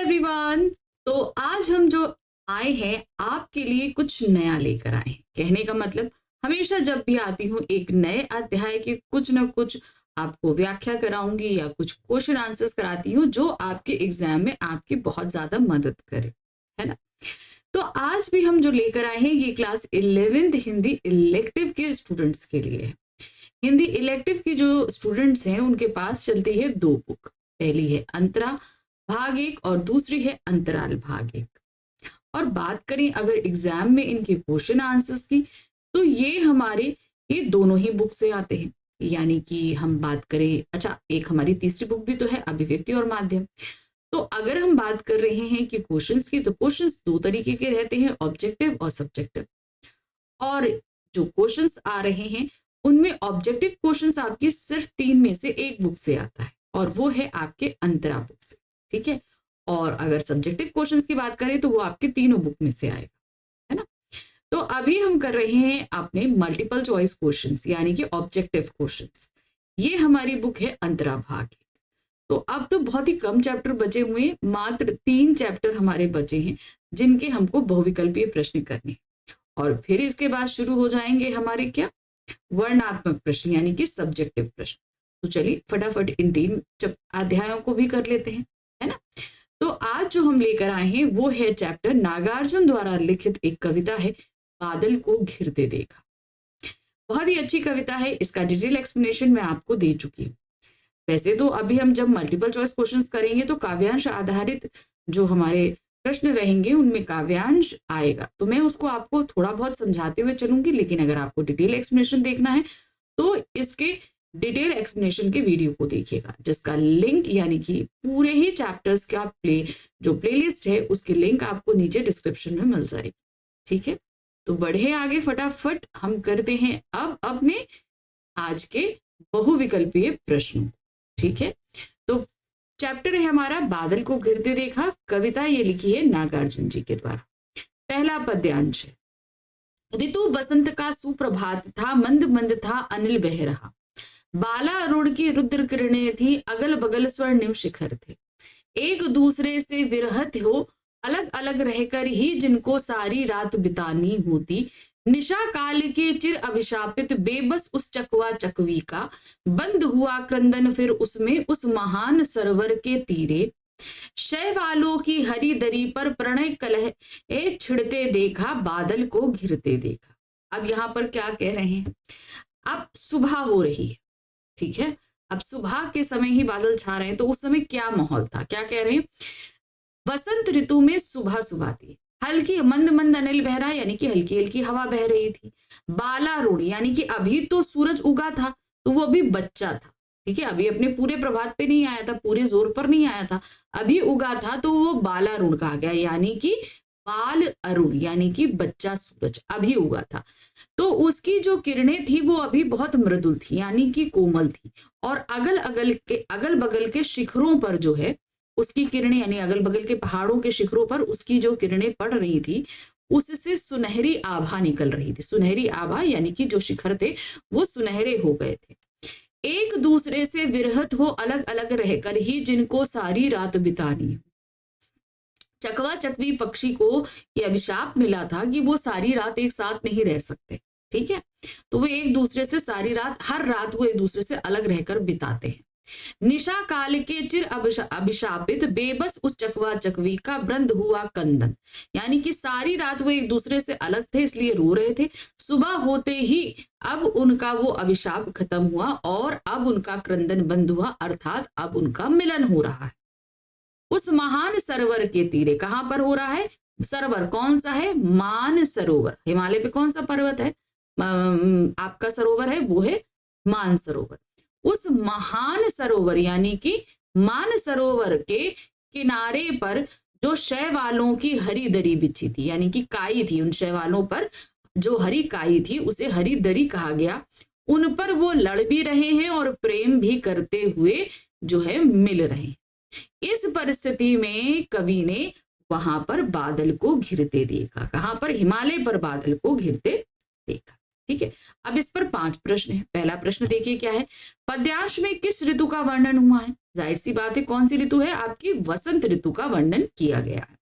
Everyone. तो आज हम जो आए हैं आपके लिए कुछ नया लेकर आए हैं। कहने का मतलब हमेशा जब भी आती हूँ एक नए अध्याय के कुछ न कुछ आपको व्याख्या कराऊंगी या कुछ क्वेश्चन आंसर्स कराती हूँ जो आपके एग्जाम में आपकी बहुत ज्यादा मदद करे, है ना। तो आज भी हम जो लेकर आए हैं ये क्लास 11th हिंदी इलेक्टिव के स्टूडेंट्स के लिए है। हिंदी इलेक्टिव की जो स्टूडेंट्स हैं उनके पास चलती है दो बुक। पहली है अंतरा भाग 1 और दूसरी है अंतराल भाग 1। और बात करें अगर एग्जाम में इनके क्वेश्चन आंसर्स की तो ये दोनों ही बुक से आते हैं। यानी कि हम बात करें, अच्छा एक हमारी तीसरी बुक भी तो है अभिव्यक्ति और माध्यम। तो अगर हम बात कर रहे हैं कि क्वेश्चंस की, तो क्वेश्चंस दो तरीके के रहते हैं, ऑब्जेक्टिव और सब्जेक्टिव। और जो क्वेश्चंस आ रहे हैं उनमें ऑब्जेक्टिव क्वेश्चंस आपकी सिर्फ 3 में से एक बुक से आता है और वो है आपके अंतरा बुक से, ठीक है। और अगर सब्जेक्टिव क्वेश्चंस की बात करें तो वो आपके तीनों बुक में से आएगा, है ना। तो अभी हम कर रहे हैं अपने मल्टीपल चॉइस क्वेश्चंस यानी कि ऑब्जेक्टिव क्वेश्चंस। ये हमारी बुक है अंतरा भाग 1। तो अब तो बहुत ही कम चैप्टर बचे हुए हैं, मात्र 3 चैप्टर हमारे बचे हैं जिनके हमको बहुविकल्पीय प्रश्न करने हैं। और फिर इसके बाद शुरू हो जाएंगे हमारे क्या वर्णात्मक प्रश्न यानी कि सब्जेक्टिव प्रश्न। तो चलिए फटाफट इन 3 अध्यायों को भी कर लेते हैं, है ना। तो आज जो हम लेकर आए हैं वो है चैप्टर नागार्जुन द्वारा लिखित एक कविता है, बादल को घिरते देखा। बहुत ही अच्छी कविता है, इसका डिटेल एक्सप्लेनेशन मैं आपको दे चुकी हूँ। वैसे तो अभी हम जब मल्टीपल चॉइस क्वेश्चंस करेंगे तो काव्यांश आधारित जो हमारे प्रश्न रहेंगे उनमें काव्यांश आएगा, तो मैं उसको आपको थोड़ा बहुत समझाते हुए चलूंगी। लेकिन अगर आपको डिटेल एक्सप्लेनेशन देखना है तो इसके डिटेल एक्सप्लेनेशन के वीडियो को देखिएगा, जिसका लिंक यानी कि पूरे ही चैप्टर्स का प्लेलिस्ट है उसकी लिंक आपको नीचे डिस्क्रिप्शन में मिल जाएगी, ठीक है। तो बढ़े आगे, फटाफट हम करते हैं अब अपने आज के बहुविकल्पीय प्रश्नों, ठीक है। तो चैप्टर है हमारा बादल को घिरते देखा। कविता ये लिखी है नागार्जुन जी के द्वारा। पहला पद्यांश है, ऋतु बसंत का सुप्रभात था, मंद मंद था अनिल बह रहा, बाला अरुण की रुद्र किरणें थी, अगल बगल स्वर्णिम शिखर थे, एक दूसरे से विरहत हो अलग अलग रहकर ही जिनको सारी रात बितानी होती, निशा काल के चिर अभिशापित बेबस उस चकवा चकवी का, बंद हुआ क्रंदन फिर उसमें उस महान सरोवर के तीरे, शैवालों की हरी दरी पर प्रणय कलह छिड़ते देखा, बादल को घिरते देखा। अब यहाँ पर क्या कह रहे हैं, अब सुबह हो रही है, ठीक है। अब सुबह के समय ही बादल छा रहे हैं, तो उस समय क्या माहौल था, क्या कह रहे हैं, वसंत ऋतु में सुबह सुबह थी, हल्की मंद मंद अनिल बह रहा यानी कि हल्की हल्की हवा बह रही थी, बालारूढ़ यानी कि अभी तो सूरज उगा था तो वो अभी बच्चा था, ठीक है, अभी अपने पूरे प्रभात पे नहीं आया था, पूरे जोर पर नहीं आया था, अभी उगा था तो वो बालारूढ़ कहा गया, यानी कि बाल अरुण यानी कि बच्चा सूरज अभी उगा था। तो उसकी जो किरणें थी वो अभी बहुत मृदुल थी यानी कि कोमल थी, और अगल बगल के शिखरों पर जो है उसकी किरणें यानी अगल बगल के पहाड़ों के शिखरों पर उसकी जो किरणें पड़ रही थी उससे सुनहरी आभा निकल रही थी। सुनहरी आभा यानी कि जो शिखर थे वो सुनहरे हो गए थे, एक दूसरे से विरहत हो अलग अलग रहकर ही जिनको सारी रात बितानी हो। चकवा चकवी पक्षी को ये अभिशाप मिला था कि वो सारी रात एक साथ नहीं रह सकते, ठीक है। तो वो एक दूसरे से सारी रात, हर रात वो एक दूसरे से अलग रहकर बिताते हैं। निशा काल के चिर अभिशापित बेबस उस चकवा चकवी का बंद हुआ कंदन, यानी कि सारी रात वो एक दूसरे से अलग थे इसलिए रो रहे थे। सुबह होते ही अब उनका वो अभिशाप खत्म हुआ और अब उनका क्रंदन बंद हुआ, अर्थात अब उनका मिलन हो रहा है। उस महान सरोवर के तीरे, कहां पर हो रहा है, सरोवर कौन सा है, मान सरोवर। हिमालय पे कौन सा पर्वत है आपका सरोवर है, वो है मान सरोवर। उस महान सरोवर यानी कि मान सरोवर के किनारे पर जो शैवालों की हरी दरी बिछी थी यानी कि काई थी, उन शैवालों पर जो हरी काई थी उसे हरी दरी कहा गया, उन पर वो लड़ भी रहे हैं और प्रेम भी करते हुए जो है मिल रहे हैं। इस परिस्थिति में कवि ने वहां पर बादल को घिरते देखा, कहां पर, हिमालय पर बादल को घिरते देखा, ठीक है, अब इस पर 5 प्रश्न है। पहला प्रश्न देखिए क्या है, पद्यांश में किस ऋतु का वर्णन हुआ है? जाहिर सी बात है, कौन सी ऋतु है आपकी? वसंत ऋतु का वर्णन किया गया है।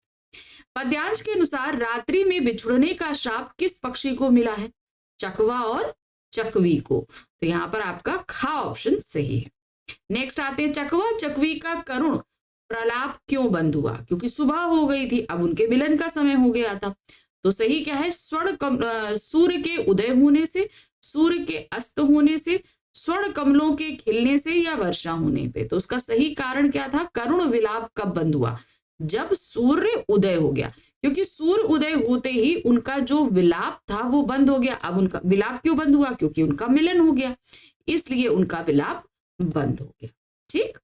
पद्यांश के अनुसार रात्रि में बिछुड़ने का श्राप किस पक्षी को मिला है? चकवा और चकवी को। तो यहाँ पर आपका खा ऑप्शन सही है। नेक्स्ट आते हैं, चकवा चकवी का करुण प्रलाप क्यों बंद हुआ? क्योंकि सुबह हो गई थी, अब उनके मिलन का समय हो गया था। तो सही क्या है? सूर्य के उदय होने से, सूर्य के अस्त होने से, स्वर्ण कमलों के खिलने से, या वर्षा होने पे। तो उसका सही कारण क्या था? करुण विलाप कब बंद हुआ? जब सूर्य उदय हो गया, क्योंकि सूर्य उदय होते ही उनका जो विलाप था वो बंद हो गया। अब उनका विलाप क्यों बंद हुआ? क्योंकि उनका मिलन हो गया, इसलिए उनका विलाप बंद हो गया। ठीक,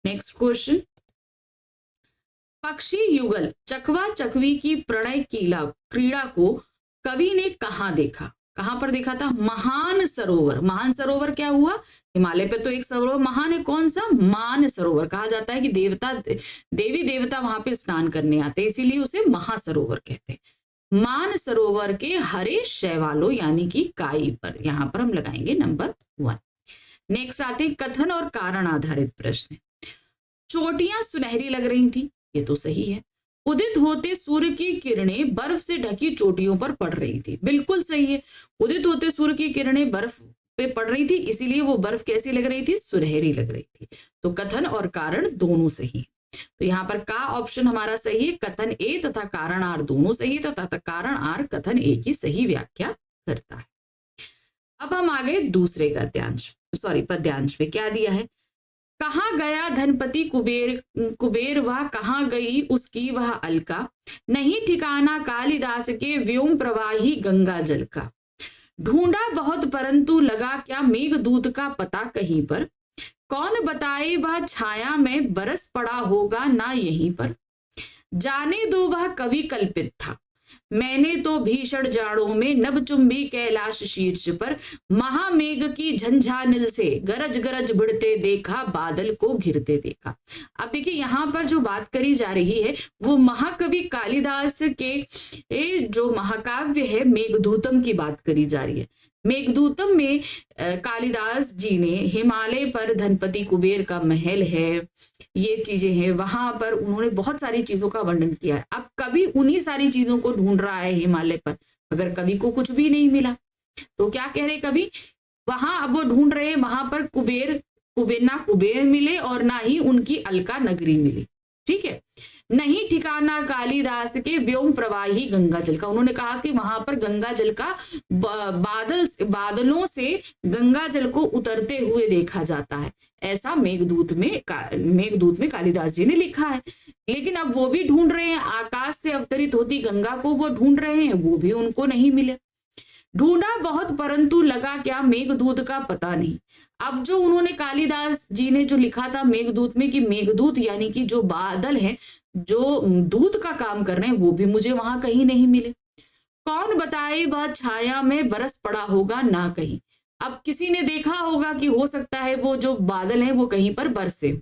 नेक्स्ट क्वेश्चन, पक्षी युगल चकवा चकवी की प्रणय क्रीड़ा को कवि ने कहाँ देखा? कहां पर देखा था? महान सरोवर। महान सरोवर क्या हुआ? हिमालय पे तो एक सरोवर महान है, कौन सा? मान सरोवर। कहा जाता है कि देवी देवता वहां पे स्नान करने आते हैं, इसीलिए उसे महासरोवर कहते हैं। मान सरोवर के हरे शैवालों यानी कि काई पर, यहां पर हम लगाएंगे नंबर 1। नेक्स्ट आते हैं कथन और कारण आधारित प्रश्न। चोटियां सुनहरी लग रही थी, ये तो सही है। उदित होते सूर्य की किरणें बर्फ से ढकी चोटियों पर पड़ रही थी, बिल्कुल सही है। उदित होते सूर्य की किरणें बर्फ पे पड़ रही थी, इसीलिए वो बर्फ कैसी लग रही थी? सुनहरी लग रही थी। तो कथन और कारण दोनों सही है। तो यहाँ पर का ऑप्शन हमारा सही है, कथन ए तथा कारण आर दोनों सही है, तथा कारण आर कथन ए की सही व्याख्या करता है। अब हम आ गए दूसरे पद्यांश में क्या दिया है? कहाँ गया धनपति कुबेर वह कहाँ गई उसकी वह अलका, नहीं ठिकाना कालिदास के व्योम प्रवाही गंगा जल का। ढूंढा बहुत परंतु लगा क्या मेघदूत का पता कहीं पर, कौन बताए वह छाया में बरस पड़ा होगा ना यहीं पर। जाने दो वह कवि कल्पित था, मैंने तो भीषण जाड़ों में नभचुंबी कैलाश शीर्ष पर महामेघ की झंझानिल से गरज गरज भिड़ते देखा, बादल को घिरते देखा। अब देखिए यहाँ पर जो बात करी जा रही है वो महाकवि कालिदास के जो महाकाव्य है मेघदूतम की बात करी जा रही है। मेघदूतम में कालिदास जी ने हिमालय पर धनपति कुबेर का महल है, ये चीजें हैं, वहां पर उन्होंने बहुत सारी चीजों का वर्णन किया है। अब कवि उन्हीं सारी चीजों को ढूंढ रहा है हिमालय पर, अगर कवि को कुछ भी नहीं मिला तो क्या कह रहे कवि? वहां अब वो ढूंढ रहे हैं, वहां पर ना कुबेर मिले और ना ही उनकी अलका नगरी मिली। ठीक है, नहीं ठिकाना कालिदास के व्योम प्रवाही गंगा जल का। उन्होंने कहा कि वहां पर गंगा जल का बादलों से गंगा जल को उतरते हुए देखा जाता है, ऐसा मेघदूत में कालिदास जी ने लिखा है। लेकिन अब वो भी ढूंढ रहे हैं, आकाश से अवतरित होती गंगा को वो ढूंढ रहे हैं, वो भी उनको नहीं मिले। ढूंढा बहुत परंतु लगा क्या मेघदूत का पता नहीं। अब जो उन्होंने कालिदास जी ने जो लिखा था मेघदूत में कि मेघदूत यानी कि जो बादल हैं जो दूत का काम कर रहे हैं, वो भी मुझे वहां कहीं नहीं मिले। कौन बताए वह छाया में बरस पड़ा होगा ना कहीं। अब किसी ने देखा होगा कि हो सकता है वो जो बादल है वो कहीं पर बरसे,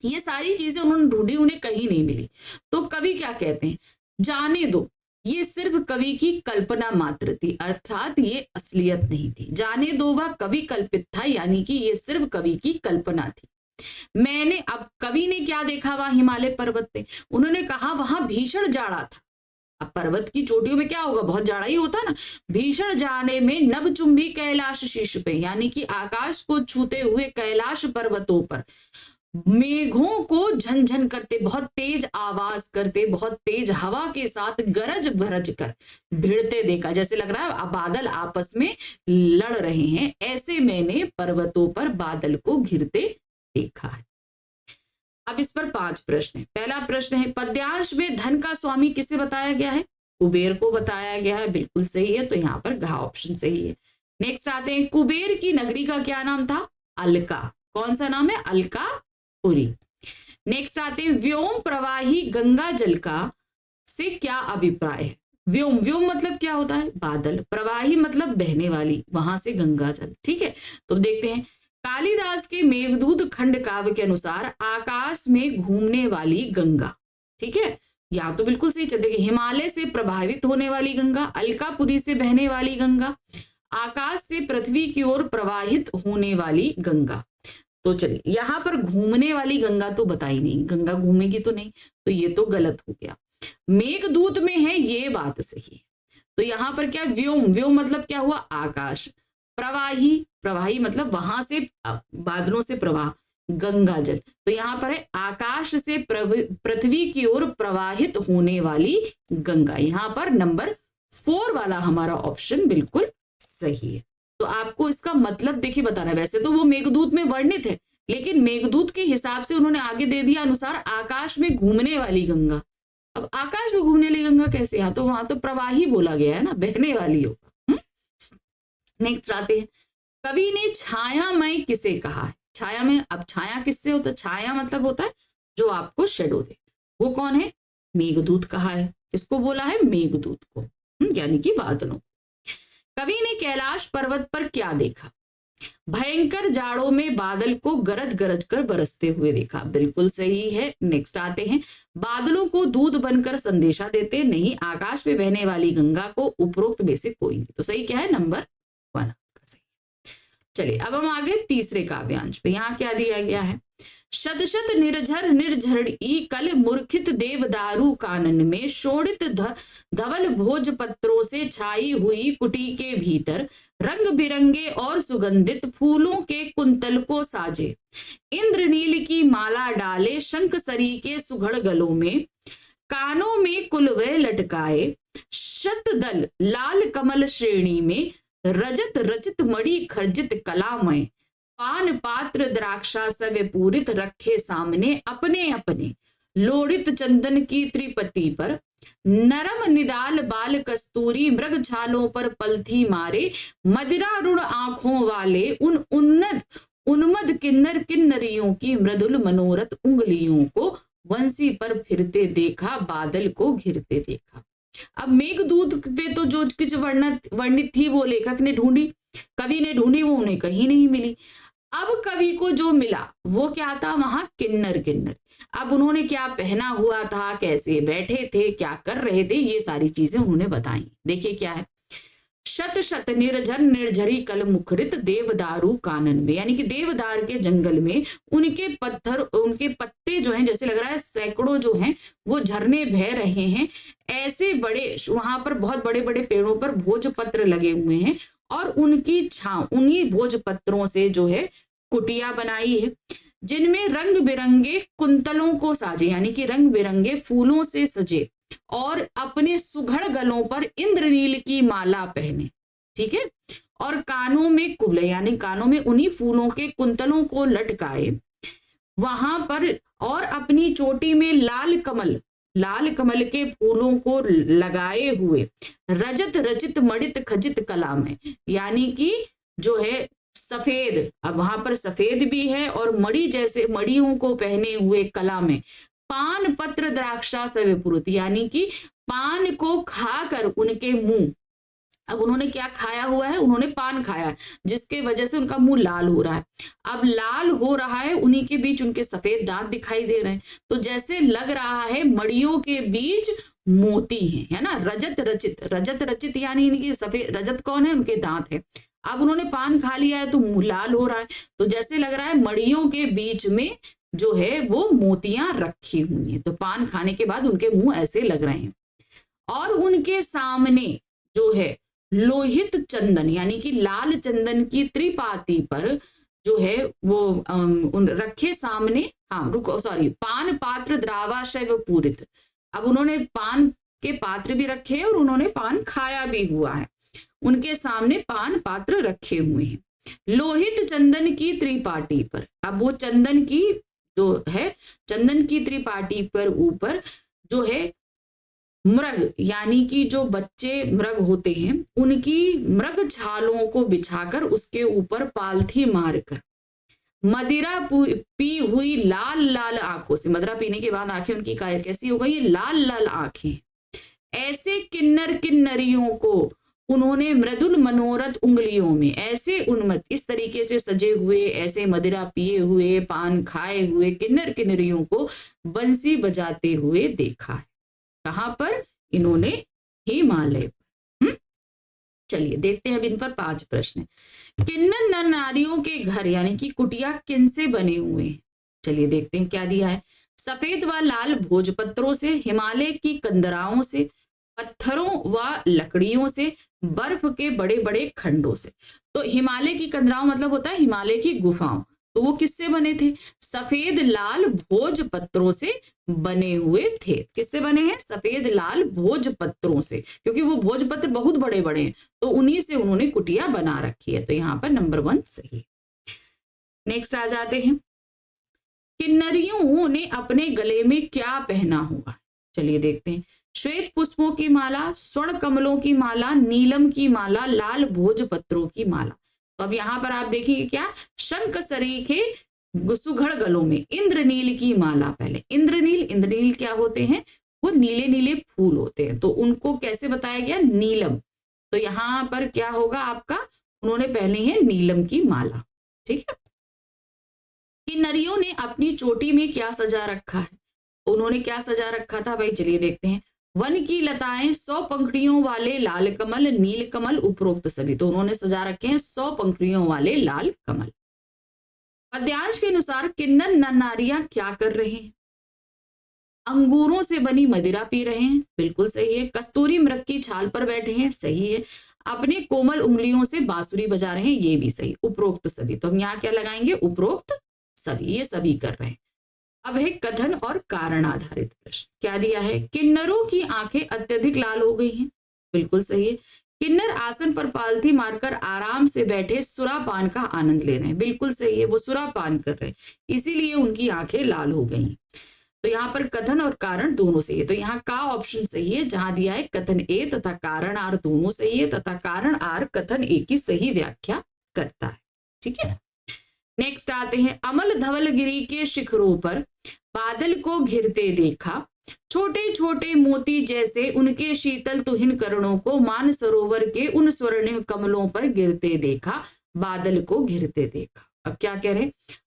ये सारी चीजें उन्होंने ढूंढी, उन्हें कहीं नहीं मिली। तो कवि क्या कहते हैं? जाने दो, ये सिर्फ कवि की कल्पना मात्र थी, अर्थात ये असलियत नहीं थी। जाने दो वह कवि कल्पित था, यानी कि ये सिर्फ कवि की कल्पना थी। अब कवि ने क्या देखा वहां हिमालय पर्वत पे? उन्होंने कहा वहां भीषण जाड़ा था। अब पर्वत की चोटियों में क्या होगा? बहुत जाड़ा ही होता ना। भीषण जाड़े में नभचुंबी कैलाश शीर्ष पे, यानी कि आकाश को छूते हुए कैलाश पर्वतों पर मेघों को झनझन करते, बहुत तेज आवाज करते, बहुत तेज हवा के साथ गरज भरज कर भिड़ते देखा। जैसे लग रहा है बादल आपस में लड़ रहे हैं, ऐसे मैंने पर्वतों पर बादल को घिरते देखा है। अब इस पर 5 प्रश्न है। पहला प्रश्न है, पद्यांश में धन का स्वामी किसे बताया गया है? कुबेर को बताया गया है, बिल्कुल सही है। तो यहाँ पर घ ऑप्शन सही है। नेक्स्ट आते हैं, कुबेर की नगरी का क्या नाम था? अलका। कौन सा नाम है? अलका पुरी। नेक्स्ट आते हैं, व्योम प्रवाही गंगा जल का से क्या अभिप्राय है? व्योम मतलब क्या होता है? बादल। प्रवाही मतलब बहने वाली, वहां से गंगा जल। ठीक है, तो देखते हैं, कालिदास के मेघदूत खंड काव्य के अनुसार आकाश में घूमने वाली गंगा। ठीक है, यहाँ तो बिल्कुल सही। चल देखिए, हिमालय से प्रभावित होने वाली गंगा, अलकापुरी से बहने वाली गंगा, आकाश से पृथ्वी की ओर प्रवाहित होने वाली गंगा। तो चलिए, यहाँ पर घूमने वाली गंगा तो बताई नहीं, गंगा घूमेगी तो नहीं, तो ये तो गलत हो गया। मेघदूत में है, ये बात सही है। तो यहाँ पर क्या, व्योम, व्योम मतलब क्या हुआ, आकाश। प्रवाही, प्रवाही मतलब वहां से बादलों से प्रवाह, गंगा जल। तो यहाँ पर है आकाश से पृथ्वी की ओर प्रवाहित होने वाली गंगा। यहाँ पर नंबर 4 वाला हमारा ऑप्शन बिल्कुल सही है। तो आपको इसका मतलब देखिए बताना है। वैसे तो वो मेघदूत में वर्णित है, लेकिन मेघदूत के हिसाब से उन्होंने आगे दे दिया अनुसार आकाश में घूमने वाली गंगा। अब आकाश में घूमने वाली गंगा कैसे, यहाँ तो वहां तो प्रवाही बोला गया है ना, बहने वाली होगा। नेक्स्ट आते हैं, कवि ने छायामय किसे कहा है। छाया में, अब छाया किससे होता है, छाया मतलब होता है जो आपको शेडो दे, वो कौन है, मेघदूत कहा है। किसको बोला है, मेघदूत को, यानी कि बादलों को। कवि ने कैलाश पर्वत पर क्या देखा, भयंकर जाड़ों में बादल को गरज गरज कर बरसते हुए देखा, बिल्कुल सही है। नेक्स्ट आते हैं, बादलों को दूध बनकर संदेशा देते, नहीं आकाश में बहने वाली गंगा को उपरोक्त में से कोई नहीं। तो सही क्या है, नंबर 1 आपका सही। चलिए अब हम आगे तीसरे काव्यांश पे। यहाँ क्या दिया गया है, शत शत निर्झर निर्झरी कल मूर्खित देवदारू कानन में शोणित धवल भोजपत्रों से छाई हुई कुटी के भीतर रंग बिरंगे और सुगंधित फूलों के कुंतल को साजे, इंद्रनील की माला डाले शंखसरी के सुघड़ गलों में, कानों में कुलवे लटकाए शतदल लाल कमल श्रेणी में, रजत रचित मणि खर्जित कलामय, पान पात्र द्राक्षा सवे पूरित रखे सामने अपने अपने, लोड़ित चंदन की त्रिपति पर, नरम निदाल बाल कस्तूरी मृग छालों पर पलथी मारे, मदिरारूढ़ आंखों वाले उन उन्मद किन्नर किन्नरियों की मृदुल मनोरथ उंगलियों को वंशी पर फिरते देखा, बादल को घिरते देखा। अब मेघदूत पे तो जो कुछ वर्णित थी वो लेखक ने ढूंढी, कवि ने ढूंढी, वो उन्हें कहीं नहीं मिली। अब कवि को जो मिला वो क्या था, वहां किन्नर किन्नर। अब उन्होंने क्या पहना हुआ था, कैसे बैठे थे, क्या कर रहे थे, ये सारी चीजें उन्होंने बताई। देखिए क्या है, शत शत निर्झर निर्झरी कल मुखरित देवदारू कानन में, यानी कि देवदार के जंगल में उनके पत्ते जो हैं, जैसे लग रहा है सैकड़ों जो हैं वो झरने बह रहे हैं। ऐसे बड़े, वहां पर बहुत बड़े बड़े पेड़ों पर भोजपत्र लगे हुए हैं और उनकी छांव, उन्हीं भोजपत्रों से जो है कुटिया बनाई है, जिनमें रंग बिरंगे कुंतलों को साजे, यानी कि रंग बिरंगे फूलों से सजे, और अपने सुघड़ गलों पर इंद्रनील की माला पहने, ठीक है, और कानों में कुबले, यानी कानों में उन्हीं फूलों के कुंतलों को लटकाए वहां पर, और अपनी चोटी में लाल कमल के फूलों को लगाए हुए, रजत रचित मणित खचित कला में, यानी कि जो है सफेद, अब वहां पर सफेद भी है और मणि जैसे मणियों को पहने हुए कला में, पान पत्र द्राक्षा सविपुरुत, यानी कि पान को खाकर उनके मुंह, अब उन्होंने क्या खाया हुआ है, उन्होंने पान खाया है, जिसके वजह से उनका मुंह लाल हो रहा है। अब लाल हो रहा है, उन्हीं के बीच उनके सफेद दांत दिखाई दे रहे हैं, तो जैसे लग रहा है मड़ियों के बीच मोती है ना। रजत रचित यानी इनकी सफेद, रजत कौन है, उनके दांत है। अब उन्होंने पान खा लिया है तो मुंह लाल हो रहा है, तो जैसे लग रहा है मड़ियों के बीच में जो है वो मोतियां रखी हुई हैं। तो पान खाने के बाद उनके मुंह ऐसे लग रहे हैं, और उनके सामने जो है लोहित चंदन, यानी कि लाल चंदन की त्रिपाती पर जो है वो रखे सामने, पान पात्र द्रावाशय पूरित। अब उन्होंने पान के पात्र भी रखे हैं और उन्होंने पान खाया भी हुआ है, उनके सामने पान पात्र रखे हुए हैं, लोहित चंदन की त्रिपाटी पर। अब वो चंदन की जो है, चंदन की त्रिपाटी पर ऊपर जो है मृग, यानी कि जो बच्चे मृग होते हैं उनकी मृग छालों को बिछाकर उसके ऊपर पालथी मारकर, मदिरा पी हुई लाल लाल आंखों से, मदिरा पीने के बाद आंखें उनकी कैसी हो गई, लाल लाल आंखें, ऐसे किन्नर किन्नरियों को उन्होंने मृदुल मनोरथ उंगलियों में, ऐसे उन्मत्त इस तरीके से सजे हुए, ऐसे मदिरा पिए हुए, पान खाए हुए किन्नर किन्नरियों को बंसी बजाते हुए देखा है। कहाँ पर? इन्होंने हिमालय पर। चलिए देखते हैं अब इन पर 5 प्रश्न। किन्नर नर नारियों के घर यानी कि कुटिया किनसे बने हुए हैं? चलिए देखते हैं क्या दिया है। सफेद व लाल भोजपत्रों से, हिमालय की कंदराओं से, पत्थरों व लकड़ियों से, बर्फ के बड़े बड़े खंडों से। तो हिमालय की कंदराओं मतलब होता है हिमालय की गुफाओं। तो वो किससे बने थे? सफेद लाल भोजपत्रों से बने हुए थे। किससे बने हैं? सफेद लाल भोजपत्रों से, क्योंकि वो भोजपत्र बहुत बड़े बड़े हैं, तो उन्हीं से उन्होंने कुटिया बना रखी है। तो यहाँ पर नंबर 1 सही है। नेक्स्ट आ जाते हैं, किन्नरियों ने अपने गले में क्या पहना होगा? चलिए देखते हैं। श्वेत पुष्पों की माला, स्वर्ण कमलों की माला, नीलम की माला, लाल भोजपत्रों की माला। तो अब यहाँ पर आप देखिए क्या, शंख सरीखे सुघड़ गलों में इंद्रनील की माला। पहले इंद्रनील, इंद्रनील क्या होते हैं? वो नीले नीले फूल होते हैं, तो उनको कैसे बताया गया? नीलम। तो यहाँ पर क्या होगा आपका? उन्होंने पहनी है नीलम की माला। ठीक है। किन्नरियों ने अपनी चोटी में क्या सजा रखा है? उन्होंने क्या सजा रखा था भाई? चलिए देखते हैं। वन की लताएं, 100 पंखुड़ियों वाले लाल कमल, नील कमल, उपरोक्त सभी। तो उन्होंने सजा रखे हैं 100 पंखुड़ियों वाले लाल कमल। पद्यांश के अनुसार किन्नर नर नारियां क्या कर रहे हैं? अंगूरों से बनी मदिरा पी रहे हैं, बिल्कुल सही है। कस्तूरी मृग की छाल पर बैठे हैं, सही है। अपने कोमल उंगलियों से बांसुरी बजा रहे हैं, ये भी सही। उपरोक्त सभी, तो हम यहाँ क्या लगाएंगे? उपरोक्त सभी, ये सभी कर रहे हैं। अब है कथन और कारण आधारित प्रश्न। क्या दिया है? किन्नरों की आंखें अत्यधिक लाल हो गई हैं, बिल्कुल सही है। किन्नर आसन पर पालथी मारकर आराम से बैठे सुरापान का आनंद ले रहे हैं, बिल्कुल सही है। वो सुरापान कर रहे हैं, इसीलिए उनकी आंखें लाल हो गई। तो यहाँ पर कथन और कारण दोनों सही है। तो यहाँ का ऑप्शन सही है, जहां दिया है कथन ए तथा कारण आर दोनों सही है, तथा कारण आर कथन ए की सही व्याख्या करता है। ठीक है। नेक्स्ट आते हैं, अमल धवल गिरी के शिखरों पर बादल को घिरते देखा, छोटे छोटे मोती जैसे उनके शीतल तुहिन करणों को मान सरोवर के उन स्वर्णिम कमलों पर गिरते देखा, बादल को घिरते देखा। अब क्या कह रहे हैं?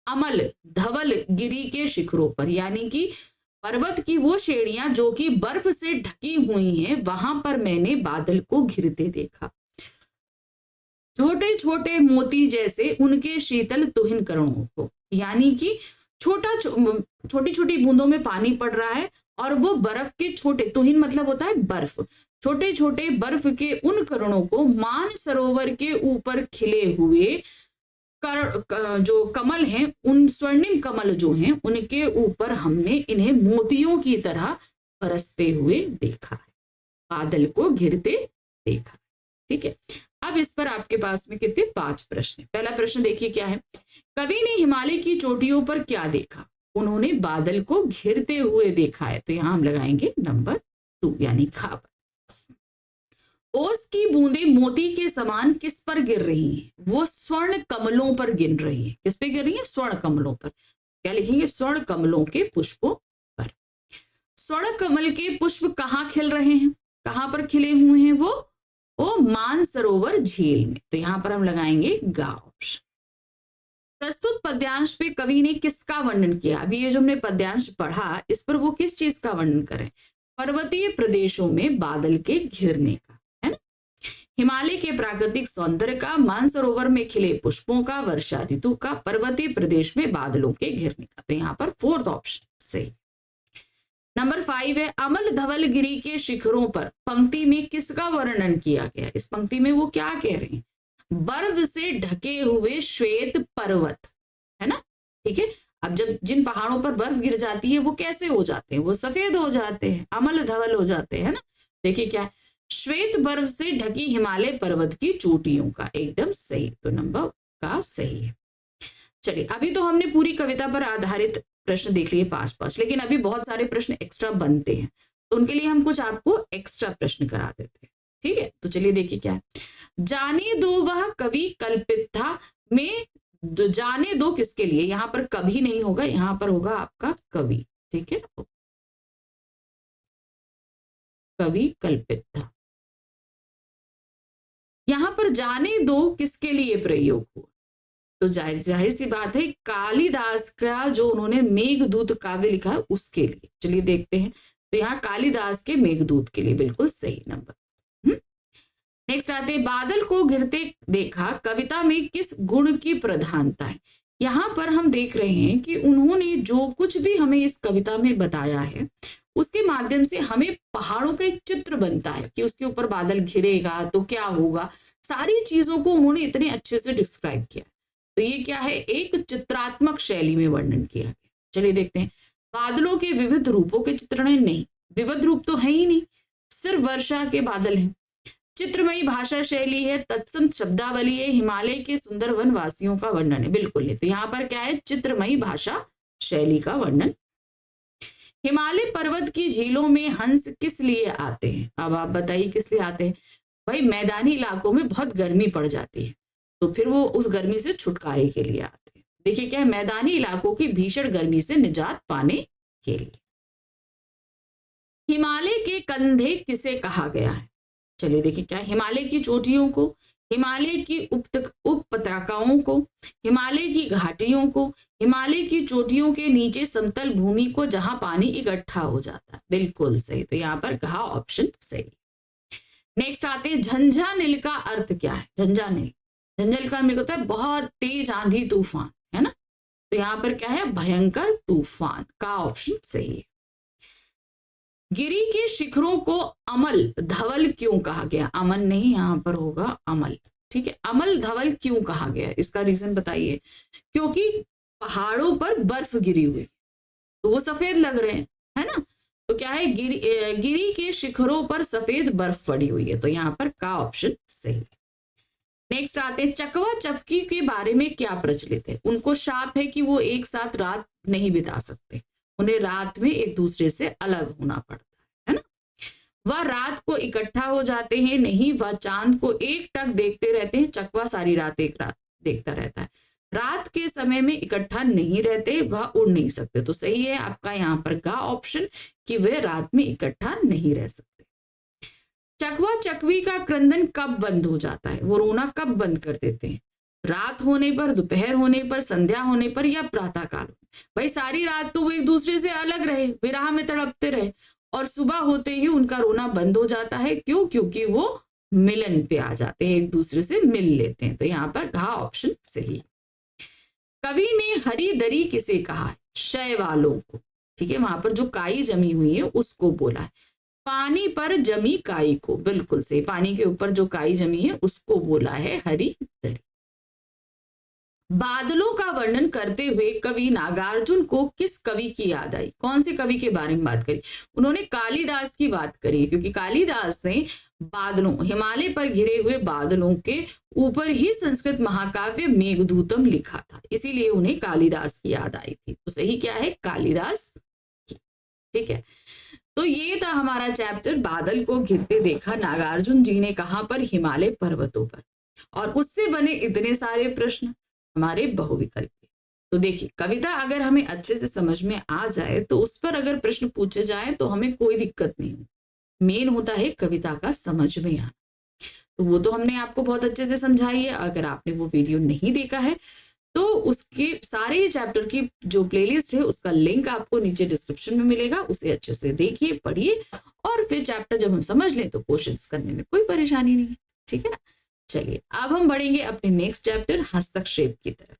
अमल धवल गिरी के शिखरों पर, यानी कि पर्वत की वो श्रेणियां जो कि बर्फ से ढकी हुई हैं, वहां पर मैंने बादल को घिरते देखा। छोटे छोटे मोती जैसे उनके शीतल तुहिन करणों को, यानी कि छोटी छोटी बूंदों में पानी पड़ रहा है और वो बर्फ के छोटे, तुहिन मतलब होता है बर्फ, छोटे छोटे बर्फ के उन करणों को मान सरोवर के ऊपर खिले हुए जो कमल हैं, उन स्वर्णिम कमल जो हैं, उनके ऊपर हमने इन्हें मोतियों की तरह बरसते हुए देखा है, बादल को घिरते देखा। ठीक है। अब इस पर आपके पास में कितने? 5 प्रश्न। पहला प्रश्न देखिए क्या है। कवि ने हिमालय की चोटियों पर क्या देखा? उन्होंने बादल को घिरते हुए देखा है। तो यहां हम लगाएंगे नंबर 2 यानी खा पर। ओस की बूंदें मोती के समान किस पर गिर रही हैं? वो स्वर्ण कमलों पर गिर रही है। किस पे गिर रही है? स्वर्ण कमलों पर। क्या लिखेंगे? स्वर्ण कमलों के पुष्पों पर। स्वर्ण कमल के पुष्प कहाँ खिल रहे हैं? कहाँ पर खिले हुए हैं वो मानसरोवर झील में। तो यहां पर हम लगाएंगे गा ऑप्शन। प्रस्तुत पद्यांश पे कवि ने किसका वर्णन किया? अभी ये जो हमने पद्यांश पढ़ा, इस पर वो किस चीज का वर्णन करें? पर्वतीय प्रदेशों में बादल के घिरने का, है ना, हिमालय के प्राकृतिक सौंदर्य का, मानसरोवर में खिले पुष्पों का, वर्षा ऋतु का, पर्वतीय प्रदेश में बादलों के घिरने का। तो यहाँ पर 4th ऑप्शन सही। नंबर 5 है, अमल धवल गिरी के शिखरों पर पंक्ति में किसका वर्णन किया गया? इस पंक्ति में वो क्या कह रहे हैं? बर्फ से ढके हुए श्वेत पर्वत, है ना। ठीक है। अब जब जिन पहाड़ों पर बर्फ गिर जाती है वो कैसे हो जाते हैं? वो सफेद हो जाते हैं, अमल धवल हो जाते हैं, है ना। देखिए क्या है, श्वेत बर्फ से ढकी हिमालय पर्वत की चोटियों का, एकदम सही। तो नंबर का सही है। चलिए, अभी तो हमने पूरी कविता पर आधारित प्रश्न देख लिए 5-5, लेकिन अभी बहुत सारे प्रश्न एक्स्ट्रा बनते हैं, तो उनके लिए हम कुछ आपको एक्स्ट्रा प्रश्न करा देते हैं। ठीक है। तो चलिए देखिए क्या है। जाने दो वह कवि कल्पित था में, जाने दो किसके लिए? यहां पर कभी नहीं होगा, यहां पर होगा आपका कवि। ठीक है। कवि कल्पित था, यहां पर जाने दो किसके लिए प्रयोग हुआ? तो जाहिर सी बात है, कालिदास का जो उन्होंने मेघदूत काव्य लिखा है उसके लिए। चलिए देखते हैं। तो यहाँ कालिदास के मेघदूत के लिए बिल्कुल सही नंबर। नेक्स्ट आते हैं, बादल को गिरते देखा कविता में किस गुण की प्रधानता है। यहाँ पर हम देख रहे हैं कि उन्होंने जो कुछ भी हमें इस कविता में बताया है उसके माध्यम से हमें पहाड़ों का एक चित्र बनता है कि उसके ऊपर बादल घिरेगा तो क्या होगा, सारी चीजों को उन्होंने इतने अच्छे से डिस्क्राइब किया। तो ये क्या है, एक चित्रात्मक शैली में वर्णन किया गया। चलिए देखते हैं, बादलों के विविध रूपों के चित्रण है, नहीं विविध रूप तो है ही नहीं, सिर्फ वर्षा के बादल हैं। चित्रमयी भाषा शैली है, तत्सम शब्दावली है, हिमालय के सुंदर वनवासियों का वर्णन है, बिल्कुल नहीं। तो यहाँ पर क्या है, चित्रमयी भाषा शैली का वर्णन। हिमालय पर्वत की झीलों में हंस किस लिए आते हैं। अब आप बताइए किस लिए आते हैं। भाई मैदानी इलाकों में बहुत गर्मी पड़ जाती है तो फिर वो उस गर्मी से छुटकारे के लिए आते हैं। देखिए क्या है, मैदानी इलाकों की भीषण गर्मी से निजात पाने के लिए। हिमालय के कंधे किसे कहा गया है। चलिए देखिए क्या, हिमालय की चोटियों को, हिमालय की उपत्यकाओं को, हिमालय की घाटियों को, हिमालय की चोटियों के नीचे समतल भूमि को जहां पानी इकट्ठा हो जाता है, बिल्कुल सही। तो यहाँ पर कहा ऑप्शन सही। नेक्स्ट आते हैं, झंझानील का अर्थ क्या है। झंझानील, झंझानील का मतलब होता है बहुत तेज आंधी तूफान, है ना। तो यहाँ पर क्या है, भयंकर तूफान, का ऑप्शन सही है। गिरी के शिखरों को अमल धवल क्यों कहा गया। अमन नहीं, यहाँ पर होगा अमल, ठीक है। अमल धवल क्यों कहा गया, इसका रीजन बताइए। क्योंकि पहाड़ों पर बर्फ गिरी हुई तो वो सफेद लग रहे हैं, है ना। तो क्या है, गिरी के शिखरों पर सफेद बर्फ पड़ी हुई है, तो यहाँ पर का ऑप्शन सही। नेक्स्ट आते हैं, चकवा चपकी के बारे में क्या प्रचलित है। उनको शाप है कि वो एक साथ रात नहीं बिता सकते, उन्हें रात में एक दूसरे से अलग होना पड़ता है ना। वह रात को इकट्ठा हो जाते हैं, नहीं वह चांद को एक टक देखते रहते हैं। चकवा सारी रात एक रात देखता रहता है, रात के समय में इकट्ठा नहीं रहते, वह उड़ नहीं सकते। तो सही है आपका यहाँ पर का ऑप्शन कि वे रात में इकट्ठा नहीं रह सकते। चकवा चकवी का क्रंदन कब बंद हो जाता है, वो रोना कब बंद कर देते हैं। रात होने पर, दोपहर होने पर, संध्या होने पर या प्रातः काल। भाई सारी रात तो वो एक दूसरे से अलग रहे, विरह में तड़पते रहे, और सुबह होते ही उनका रोना बंद हो जाता है। क्यों, क्योंकि वो मिलन पे आ जाते हैं, एक दूसरे से मिल लेते हैं। तो यहाँ पर घा ऑप्शन सही। कवि ने हरी दरी किसे कहा है, क्षय वालों को, ठीक है। वहां पर जो काई जमी हुई है उसको बोला है। पानी पर जमी काई को, बिल्कुल सही, पानी के ऊपर जो काई जमी है उसको बोला है हरी दरी। बादलों का वर्णन करते हुए कवि नागार्जुन को किस कवि की याद आई। कौन से कवि के बारे में बात करी, उन्होंने कालिदास की बात करी, क्योंकि कालिदास ने बादलों, हिमालय पर घिरे हुए बादलों के ऊपर ही संस्कृत महाकाव्य मेघदूतम लिखा था, इसीलिए उन्हें कालिदास की याद आई थी। तो सही क्या है, कालिदास की, ठीक है। तो ये था हमारा चैप्टर, बादल को घिरते देखा नागार्जुन जी ने कहां पर, हिमालय पर्वतों पर, और उससे बने इतने सारे प्रश्न हमारे बहुविकल्पी। तो देखिए कविता अगर हमें अच्छे से समझ में आ जाए तो उस पर अगर प्रश्न पूछे जाए तो हमें कोई दिक्कत नहीं हो। मेन होता है कविता का समझ में आना। तो वो तो हमने आपको बहुत अच्छे से समझाई है। अगर आपने वो वीडियो नहीं देखा है तो उसके सारे चैप्टर की जो प्लेलिस्ट है उसका लिंक आपको नीचे डिस्क्रिप्शन में मिलेगा, उसे अच्छे से देखिए, पढ़िए, और फिर चैप्टर जब हम समझ लें तो क्वेश्चंस करने में कोई परेशानी नहीं है, ठीक है ना। चलिए अब हम बढ़ेंगे अपने नेक्स्ट चैप्टर हस्तक्षेप की तरफ।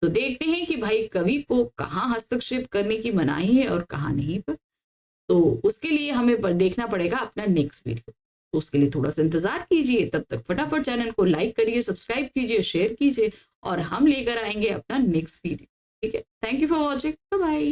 तो देखते हैं कि भाई कवि को कहाँ हस्तक्षेप करने की मनाही है और कहाँ नहीं पर। तो उसके लिए हमें देखना पड़ेगा अपना नेक्स्ट वीडियो। तो उसके लिए थोड़ा सा इंतजार कीजिए, तब तक फटाफट चैनल को लाइक करिए, सब्सक्राइब कीजिए, शेयर कीजिए, और हम लेकर आएंगे अपना नेक्स्ट वीडियो, ठीक है। Thank you for watching, bye bye.